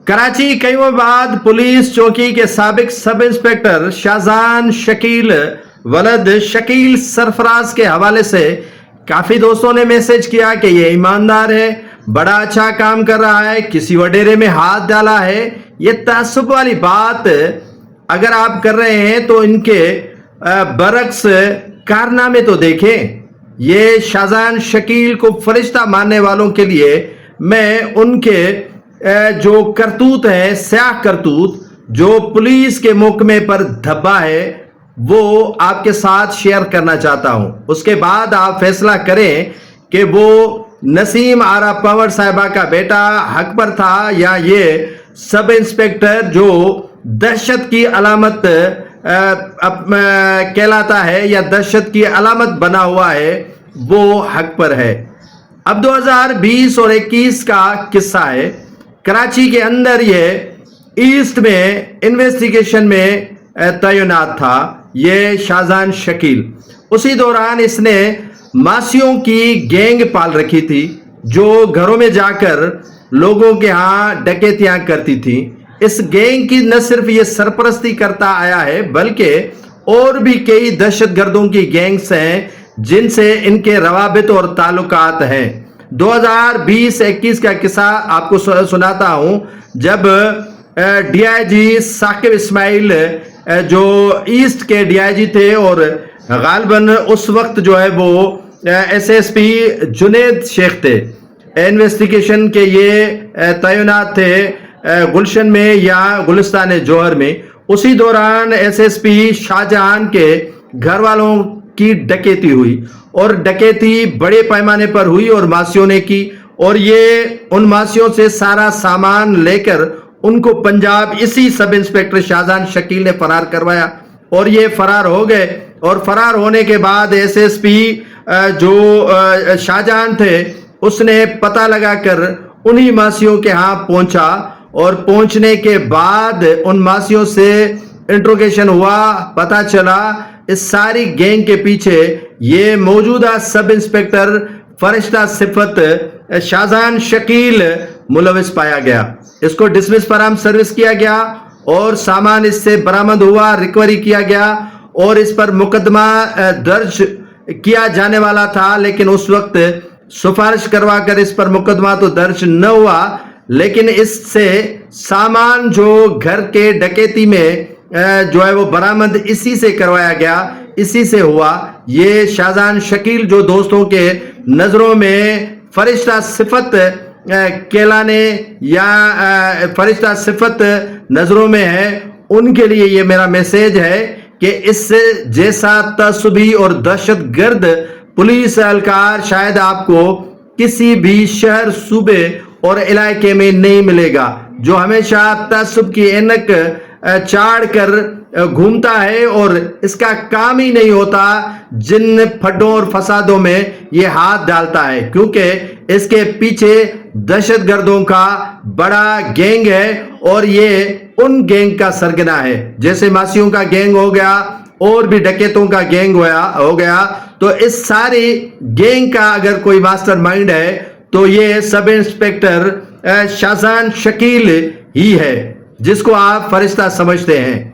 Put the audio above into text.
कराची कईयों बाद पुलिस चौकी के साबिक सब इंस्पेक्टर शाहजान शकील वलद शकील सरफराज के हवाले से काफी दोस्तों ने मैसेज किया कि ये ईमानदार है, बड़ा अच्छा काम कर रहा है, किसी वडेरे में हाथ डाला है। ये तासुब वाली बात अगर आप कर रहे हैं तो इनके बरक्स कारनामे तो देखें। ये शाहजान शकील को फरिश्ता मानने वालों के लिए मैं उनके जो करतूत है, स्याह करतूत जो पुलिस के मुकमे पर धब्बा है, वो आपके साथ शेयर करना चाहता हूं। उसके बाद आप फैसला करें कि वो नसीम आरा पंवर साहिबा का बेटा हक पर था या ये सब इंस्पेक्टर जो दहशत की अलामत कहलाता है या दहशत की अलामत बना हुआ है, वो हक पर है। अब 2020 और 21 का किस्सा है। कराची के अंदर ये ईस्ट में इन्वेस्टिगेशन में तैनात था ये शाहजान शकील। उसी दौरान इसने मासियों की गैंग पाल रखी थी जो घरों में जाकर लोगों के यहाँ डकैतियां करती थी। इस गैंग की न सिर्फ ये सरपरस्ती करता आया है बल्कि और भी कई दहशतगर्दों की गैंग्स हैं जिनसे इनके रवाबित और ताल्लुकात हैं। 2020-21 का किस्सा आपको सुनाता हूं जब डीआईजी साकिब इस्माइल जो ईस्ट के डीआईजी थे और गालिबन उस वक्त जो है वो एसएसपी जुनेद शेख थे, इन्वेस्टिगेशन के ये तैनात थे गुलशन में या गुलिस्तान जौहर में। उसी दौरान एसएसपी शाहजहां के घर वालों की डकैती हुई और डकैती बड़े पैमाने पर हुई और मासियों ने की, और ये उन मासियों से सारा सामान लेकर उनको पंजाब इसी सब इंस्पेक्टर शाहजान शकील ने फरार करवाया और ये फरार हो गए। और फरार होने के बाद एसएसपी जो शाहजहां थे उसने पता लगाकर उन्हीं मासियों के यहाँ पहुंचा और पहुंचने के बाद उन मासियों से इंट्रोगेशन हुआ। पता चला इस सारी गैंग के पीछे ये मौजूदा सब इंस्पेक्टर फरिश्ता सिफत शाहजान शकील मुलविस पाया गया। इसको डिसमिस फराहम सर्विस किया गया और सामान इससे बरामद हुआ, रिकवरी किया गया और इस पर मुकदमा दर्ज किया जाने वाला था, लेकिन उस वक्त सिफारिश करवा कर इस पर मुकदमा तो दर्ज न हुआ, लेकिन इससे सामान जो घर के डकैती में जो है वो बरामद इसी से करवाया गया, इसी से हुआ। ये शाहजान शकील जो दोस्तों के नजरों में फरिश्ता सिफत कहलाने या फरिश्ता सिफत नजरों में है, उनके लिए ये मेरा मैसेज है कि इससे जैसा तसुबी और दहशतगर्द पुलिस एहलकार शायद आपको किसी भी शहर, सूबे और इलाके में नहीं मिलेगा, जो हमेशा तसुब की ऐनक चाड़ कर घूमता है और इसका काम ही नहीं होता जिन फड्डों और फसादों में ये हाथ डालता है, क्योंकि इसके पीछे दहशतगर्दों का बड़ा गैंग है और ये उन गैंग का सरगना है। जैसे मासियों का गैंग हो गया और भी डकैतों का गैंग हो गया, तो इस सारी गैंग का अगर कोई मास्टरमाइंड है तो ये सब इंस्पेक्टर शाहजान शकील ही है जिसको आप फरिश्ता समझते हैं।